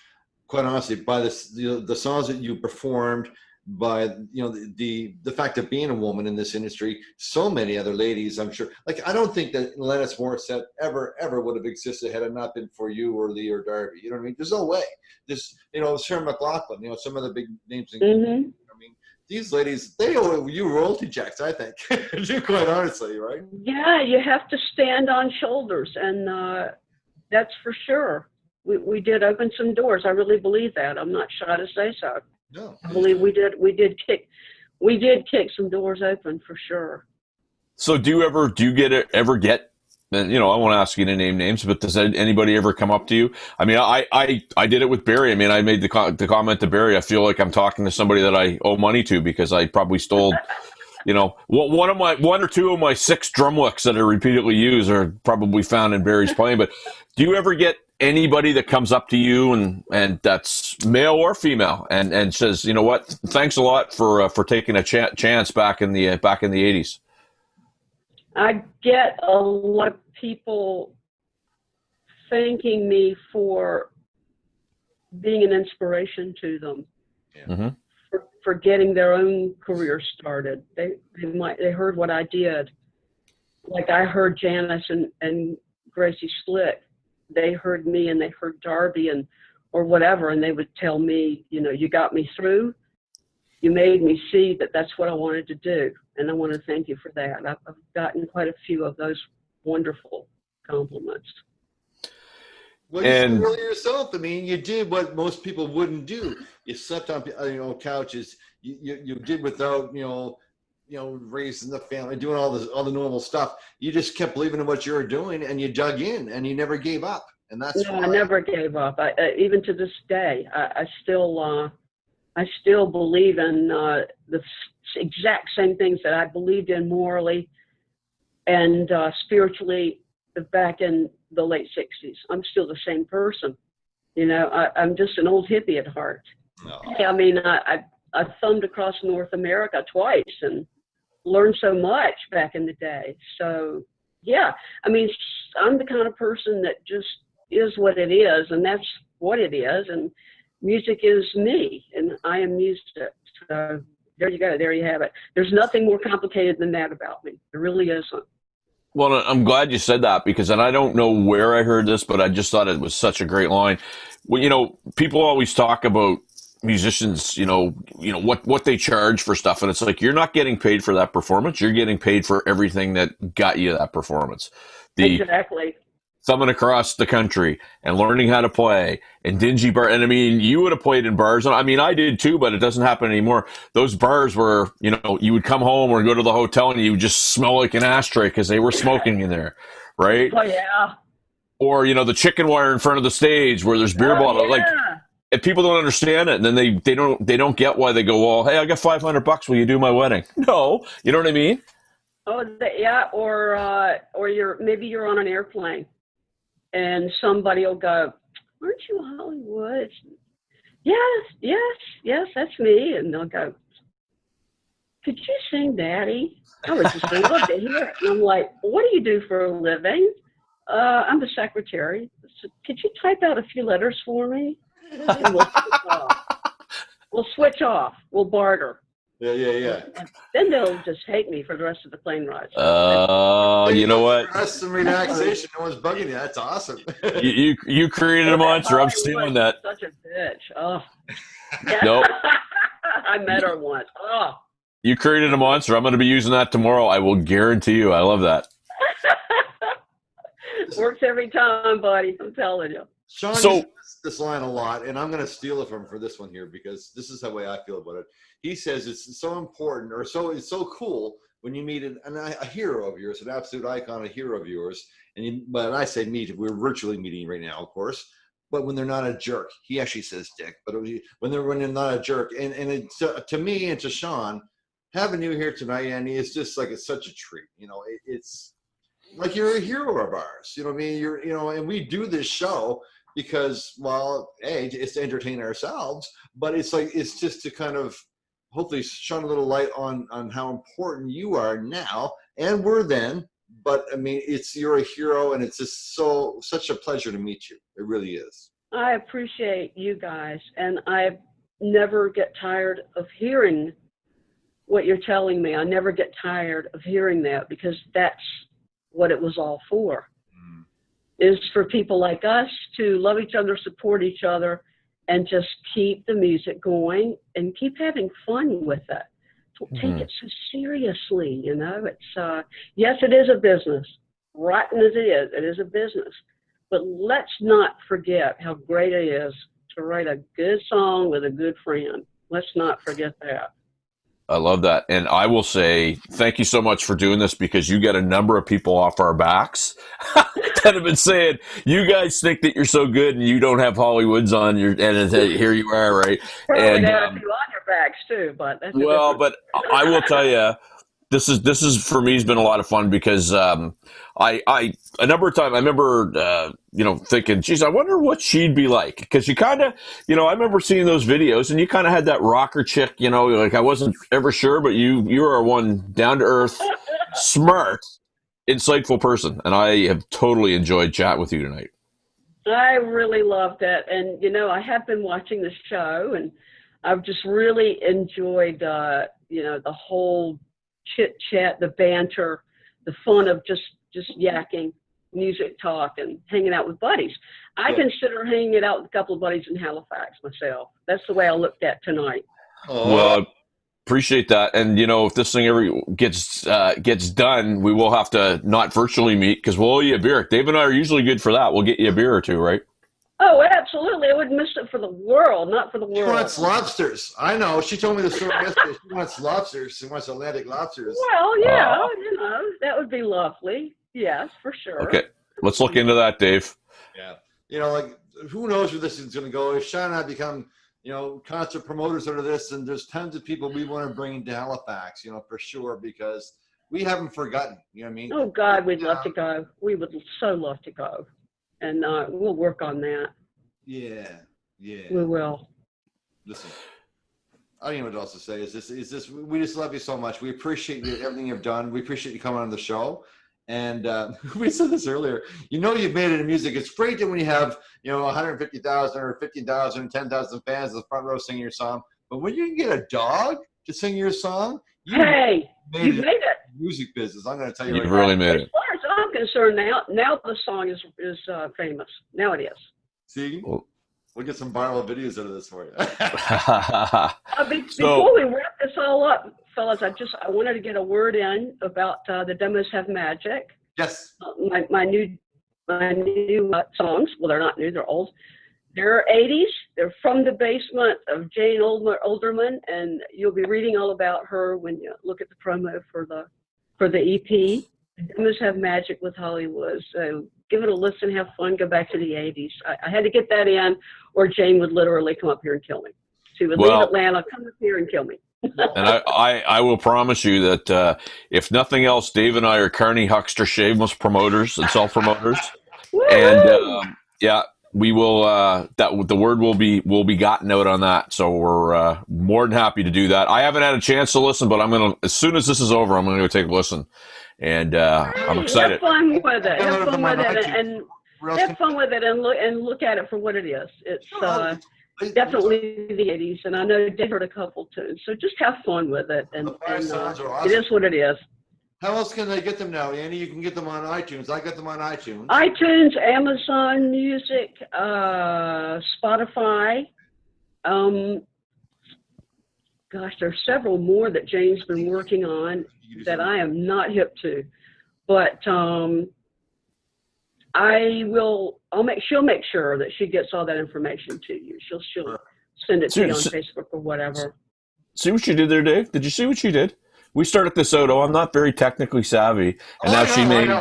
quite honestly, by the songs that you performed, by the fact of being a woman in this industry. So many other ladies, I'm sure. Like I don't think that Alanis Morissette ever would have existed had it not been for you or Lee or Darby. You know what I mean? There's no way. This, Sarah McLachlan. Some of the big names. Mm-hmm. I mean, these ladies, they owe you royalty checks, I think. Quite honestly, right? Yeah, you have to stand on shoulders, and that's for sure. We did open some doors. I really believe that. I'm not shy to say so. No, I believe we did kick some doors open for sure. So do you ever get? And I won't ask you to name names, but does anybody ever come up to you? I mean, I did it with Barry. I mean, I made the comment to Barry. I feel like I'm talking to somebody that I owe money to because I probably stole, one or two of my 6 drum licks that I repeatedly use are probably found in Barry's playing. But do you ever get anybody that comes up to you and that's male or female and says, you know what, thanks a lot for taking a chance back in the 80s? I get a lot of people thanking me for being an inspiration to them, mm-hmm. for getting their own career started. They heard what I did. Like I heard Janice and Gracie Slick. They heard me and they heard Darby or whatever, and they would tell me, you got me through. you made me see that that's what I wanted to do. And I want to thank you for that. I've gotten quite a few of those wonderful compliments. Well, you said earlier yourself. I mean, you did what most people wouldn't do. You slept on, couches. You did without, raising the family, doing all the normal stuff. You just kept believing in what you were doing, and you dug in, and you never gave up. And that's no, I never gave up. Even to this day, I still believe in the exact same things that I believed in morally and spiritually back in the late 60s. I'm still the same person. I'm just an old hippie at heart. No. I mean, I thumbed across North America twice and learned so much back in the day. So, yeah, I mean, I'm the kind of person that just is what it is, and that's what it is. And music is me, and I am music. So there you go. There you have it. There's nothing more complicated than that about me. There really isn't. Well, I'm glad you said that, because, and I don't know where I heard this, but I just thought it was such a great line. Well, people always talk about musicians, what they charge for stuff. And it's like, you're not getting paid for that performance. You're getting paid for everything that got you that performance. Exactly. Thumbing across the country and learning how to play and dingy bar. And I mean, you would have played in bars. I mean, I did too, but it doesn't happen anymore. Those bars were, you would come home or go to the hotel and you would just smell like an ashtray because they were smoking in there. Right. Oh yeah. Or, the chicken wire in front of the stage where there's beer bottles. Yeah. Like, and people don't understand it. And then they don't get why they go, well, hey, I got $500. Will you do my wedding? No. You know what I mean? Oh yeah. Or maybe you're on an airplane. And somebody will go, aren't you Hollywood? Yes, that's me. And they'll go, could you sing Daddy? I would just love to hear it. And I'm like, what do you do for a living? I'm the secretary. So, could you type out a few letters for me? And we'll switch off. We'll barter. Yeah. And then they'll just hate me for the rest of the plane ride. You know what? Rest some relaxation. No one's bugging you. That's awesome. you created a monster. I'm stealing that. Such a bitch. Oh. Yeah. Nope. I met her once. Oh. You created a monster. I'm going to be using that tomorrow. I will guarantee you. I love that. Works every time, buddy. I'm telling you. Sean uses this line a lot, and I'm going to steal it from him for this one here, because this is the way I feel about it. He says it's so important, or it's so cool when you meet a hero of yours, an absolute icon, a hero of yours. But I say meet, we're virtually meeting right now, of course. But when they're not a jerk, he actually says dick. But when they're not a jerk, and it's, to me and to Sean, having you here tonight, Andy, is just like it's such a treat. It's like you're a hero of ours. You know what I mean? And we do this show because, well, it's to entertain ourselves, but it's just to kind of hopefully shine a little light on how important you are now and were then. But I mean, you're a hero, and it's just such a pleasure to meet you. It really is. I appreciate you guys, and I never get tired of hearing what you're telling me. I never get tired of hearing that, because that's what it was all for. Is for people like us to love each other, support each other, and just keep the music going and keep having fun with it. Don't take it so seriously, It's yes, it is a business. Rotten as it is a business. But let's not forget how great it is to write a good song with a good friend. Let's not forget that. I love that. And I will say thank you so much for doing this, because you get a number of people off our backs that have been saying, you guys think that you're so good and you don't have Hollywoods on your, and here you are, right? Probably and got a few on your backs too, but that's but I will tell you, this is for me has been a lot of fun, because I a number of times I remember thinking, geez, I wonder what she'd be like, because you kind of I remember seeing those videos, and you kind of had that rocker chick, like I wasn't ever sure, but you are one down to earth, smart, insightful person, and I have totally enjoyed chatting with you tonight. I really loved it, and I have been watching the show, and I've just really enjoyed the whole chit chat, the banter, the fun of just yakking, music talk, and hanging out with buddies. I consider hanging out with a couple of buddies in Halifax myself. That's the way I looked at tonight. Well, Appreciate that. And, if this thing ever gets done, we will have to not virtually meet because we'll owe you a beer. Dave and I are usually good for that. We'll get you a beer or two, right? Oh, absolutely. I wouldn't miss it for the world, not for the She world. wants lobsters. I know. She told me the story yesterday. She wants lobsters. She wants Atlantic lobsters. Well, yeah, that would be lovely. Yes, for sure. Okay. Let's look into that, Dave. Yeah. Who knows where this is going to go. If Sean and I become, concert promoters out of this, and there's tons of people we want to bring into Halifax, for sure, because we haven't forgotten. You know what I mean? Oh, God, we'd love to go. We would so love to go. And we'll work on that. Yeah. We will. Listen, I don't even know what else to say. Is this? We just love you so much. We appreciate you, everything you've done. We appreciate you coming on the show. And we said this earlier. You've made it in music. It's great that when you have 150,000 or 50,000, 10,000 fans in the front row singing your song. But when you can get a dog to sing your song, you made it. Music business. I'm going to tell you. You've really made it. As far as I'm concerned, now the song is famous. Now it is. See, we'll get some viral videos out of this for you. Before we wrap this all up, fellas, I wanted to get a word in about the demos have magic. Yes. My new songs. Well, they're not new; they're old. They're 80s. They're from the basement of Jane Olderman, and you'll be reading all about her when you look at the promo for the EP. The demos have magic with Hollywood. So give it a listen, have fun, go back to the 80s. I had to get that in, or Jane would literally come up here and kill me. She would leave Atlanta, come up here and kill me. And I will promise you that if nothing else, Dave and I are Carney Huckster Shameless promoters and self-promoters. And we will that the word will be gotten out on that. So we're more than happy to do that. I haven't had a chance to listen, but I'm gonna, as soon as this is over, I'm gonna go take a listen. And I'm excited. Have fun with it. Have fun with it, and have fun with it, and look at it for what it is. It's definitely the 80s, and I know Dave heard a couple tunes. So just have fun with it, and awesome. It is what it is. How else can they get them now, Andy? You can get them on iTunes. I got them on iTunes. iTunes, Amazon Music, Spotify. Gosh, there's several more that Jane's been working on that I am not hip to, but she'll make sure that she gets all that information to you. She'll send it to you on Facebook or whatever. See what you did there, Dave? Did you see what she did? We started this out. I'm not very technically savvy, and now she named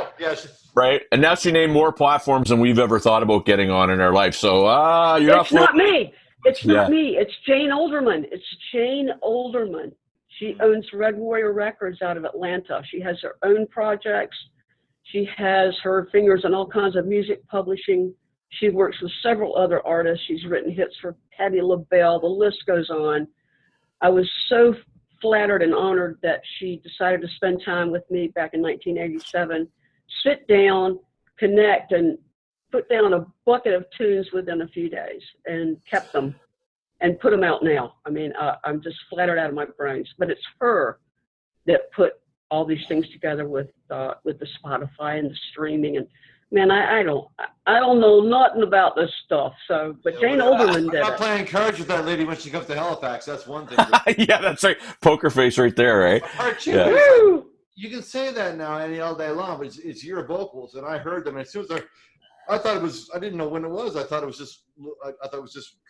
right, and now she named more platforms than we've ever thought about getting on in our life. So it's not me. It's not me. It's Jane Olderman. It's Jane Olderman. She owns Red Warrior Records out of Atlanta. She has her own projects. She has her fingers in all kinds of music publishing. She works with several other artists. She's written hits for Patti LaBelle. The list goes on. I was so flattered and honored that she decided to spend time with me back in 1987, sit down, connect, and put down a bucket of tunes within a few days, and kept them and put them out now. I mean, I'm just flattered out of my brains. But it's her that put all these things together with the Spotify and the streaming. And man, I don't know nothing about this stuff. So, but Jane Olderman did it. I'm not playing cards with that lady when she comes to Halifax. That's one thing. Yeah, that's right. Poker face right there, right? Yeah. You can say that now, Annie, all day long, but it's your vocals, and I heard them. And as soon as I thought it was, I didn't know when it was. I thought it was just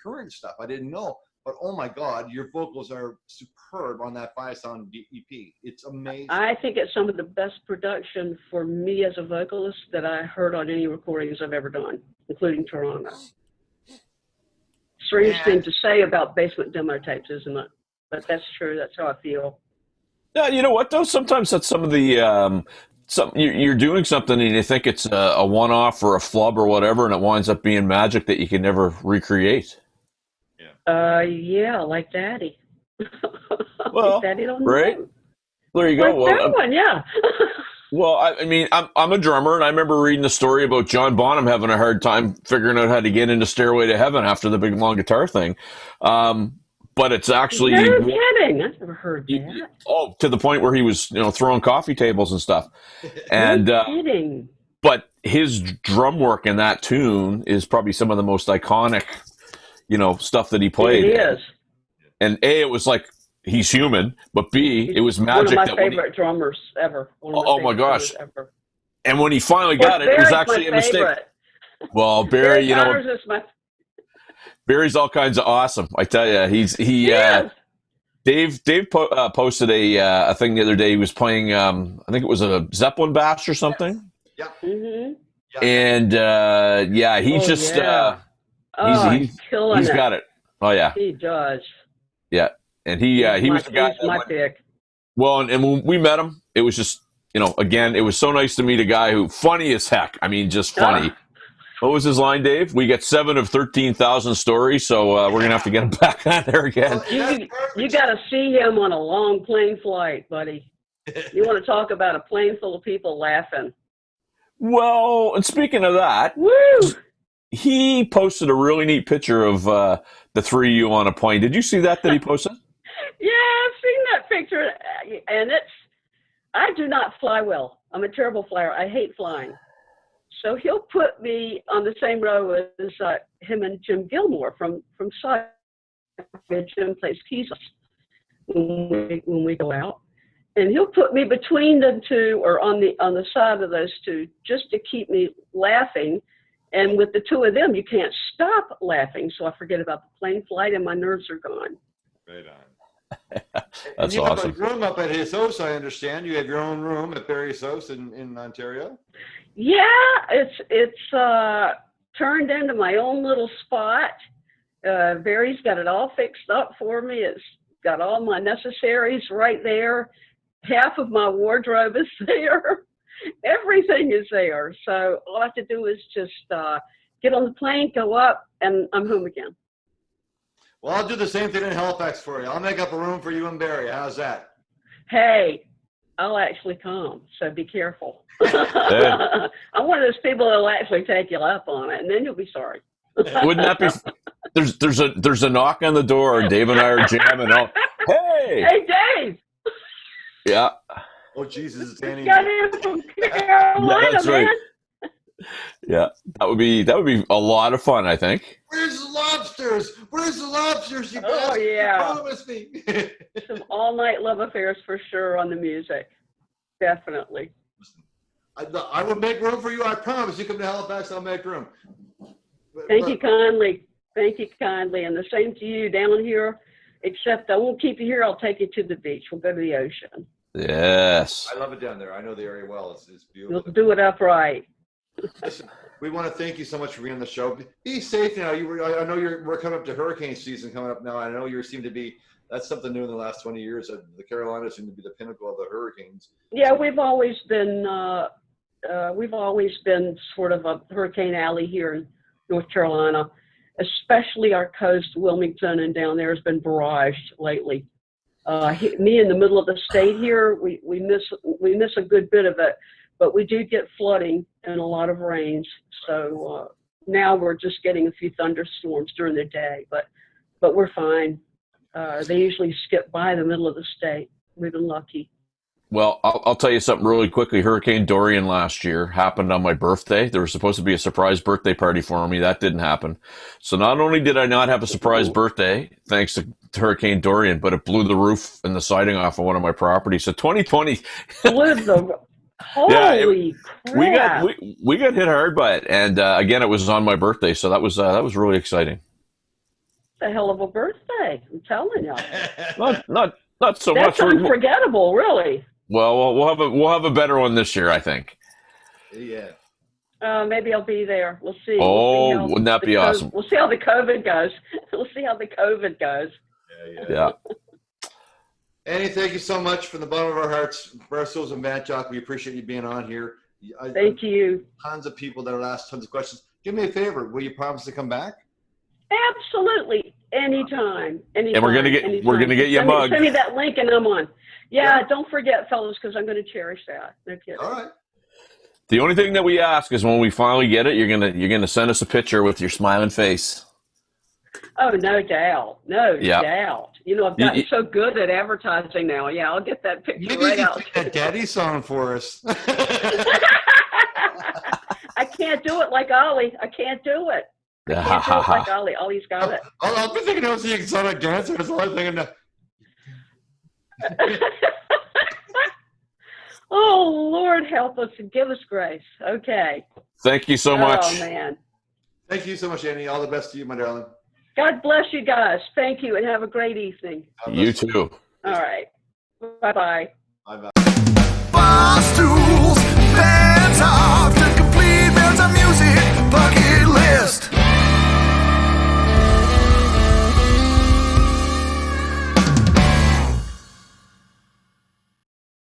current stuff. I didn't know. But oh my God, your vocals are superb on that 5-song EP. It's amazing. I think it's some of the best production for me as a vocalist that I heard on any recordings I've ever done, including Toronto. Strange thing to say about basement demo tapes, isn't it? But that's true. That's how I feel. Yeah, you know what though? Sometimes that's some of the you're doing something and you think it's a one-off or a flub or whatever, and it winds up being magic that you can never recreate. Yeah, like Daddy. Well, Daddy don't right? know. There you go. Like that one, yeah. Well, I mean, I'm a drummer, and I remember reading a story about John Bonham having a hard time figuring out how to get into Stairway to Heaven after the big long guitar thing. But it's actually no kidding. I've never heard that. Oh, to the point where he was, throwing coffee tables and stuff. And no kidding. But his drum work in that tune is probably some of the most iconic, stuff that he played. It is. And it was like he's human, but B, it was magic. One of my favorite drummers ever. Oh my gosh! Ever. And when he finally got it, it was actually a mistake. Well, Barry, you know, Barry's all kinds of awesome. I tell you, Dave posted a thing the other day. He was playing, I think it was a Zeppelin bass or something. Yeah. Mm-hmm. And he's killing he's it. got it. Oh yeah, he does. Yeah, and he was the guy. He's my pick. Well, and when we met him, it was just, you know, again, it was so nice to meet a guy who funny as heck. I mean, just funny. What was his line, Dave? We get 7 of 13,000 stories, so we're gonna have to get him back on there again. You got to see him on a long plane flight, buddy. You want to talk about a plane full of people laughing? Well, and speaking of that, woo! He posted a really neat picture of the three of you on a plane. Did you see that he posted? Yeah, I've seen that picture, and I do not fly well. I'm a terrible flyer. I hate flying. So he'll put me on the same row as him and Jim Gilmore from Side. Jim plays keys when we go out, and he'll put me between the two or on the side of those two just to keep me laughing. And with the two of them, you can't stop laughing. So I forget about the plane flight, and my nerves are gone. Right on. That's you awesome. have a room up at his house, I understand. You have your own room at Barry's house in Ontario? Yeah, it's turned into my own little spot. Barry's got it all fixed up for me. It's got all my necessaries right there. Half of my wardrobe is there. Everything is there. So all I have to do is just get on the plane, go up, and I'm home again. Well, I'll do the same thing in Halifax for you. I'll make up a room for you and Barry. How's that? Hey, I'll actually come, so be careful. I'm one of those people that'll actually take you up on it, and then you'll be sorry. Wouldn't that be? There's a knock on the door. Dave and I are jamming. Hey, Dave. Yeah. Oh, Jesus, it's Danny. Got him from Carolina, yeah, that's man. right. Yeah, that would be a lot of fun, I think. Where's the lobsters? Where's the lobsters? You promised me. Some all-night love affairs for sure on the music. Definitely. I will make room for you. I promise. You come to Halifax, I'll make room. Thank you kindly. Thank you kindly. And the same to you down here, except I won't keep you here. I'll take you to the beach. We'll go to the ocean. Yes. I love it down there. I know the area well. It's beautiful. We'll do it upright. Listen, we want to thank you so much for being on the show. Be safe now. I know we're coming up to hurricane season coming up now. I know you seem to be. That's something new in the last 20 years. The Carolinas seem to be the pinnacle of the hurricanes. Yeah, we've always been sort of a hurricane alley here in North Carolina, especially our coast, Wilmington, and down there has been barraged lately. Me in the middle of the state here, we miss a good bit of it, but we do get flooding and a lot of rains. So now we're just getting a few thunderstorms during the day, but we're fine. They usually skip by the middle of the state. We've been lucky. Well, I'll tell you something really quickly. Hurricane Dorian last year happened on my birthday. There was supposed to be a surprise birthday party for me. That didn't happen. So not only did I not have a surprise birthday, thanks to Hurricane Dorian, but it blew the roof and the siding off of one of my properties. So 2020. Holy crap. We got hit hard by it. And again, it was on my birthday. So that was really exciting. It's a hell of a birthday. I'm telling you. Not so That's much. unforgettable, really. Well, we'll have a better one this year, I think. Yeah. Maybe I'll be there. We'll see. Wouldn't that be awesome? We'll see how the COVID goes. Yeah. Annie, thank you so much from the bottom of our hearts. Barstools and Bandtalk, we appreciate you being on here. Thank you. Tons of people that have asked tons of questions. Do me a favor. Will you promise to come back? Absolutely. Anytime. And we're gonna get you a mug. Send me that link and I'm on. Yeah. Don't forget, fellas, because I'm going to cherish that. No kidding. All right. The only thing that we ask is when we finally get it, you're gonna send us a picture with your smiling face. Oh, no doubt. No doubt. You know, I've gotten so good at advertising now. Yeah, I'll get that picture Maybe right you out. can sing that daddy song for us. I can't do it like Ollie. I can't do it. I can't do it like Ollie. Ollie's got it. I've been thinking I was the exotic dancer. That's all I'm thinking. Oh, Lord, help us and give us grace. Okay. Thank you so much. Oh, man. Thank you so much, Annie. All the best to you, my darling. God bless you guys. Thank you and have a great evening. God You bless too. All right. Bye-bye.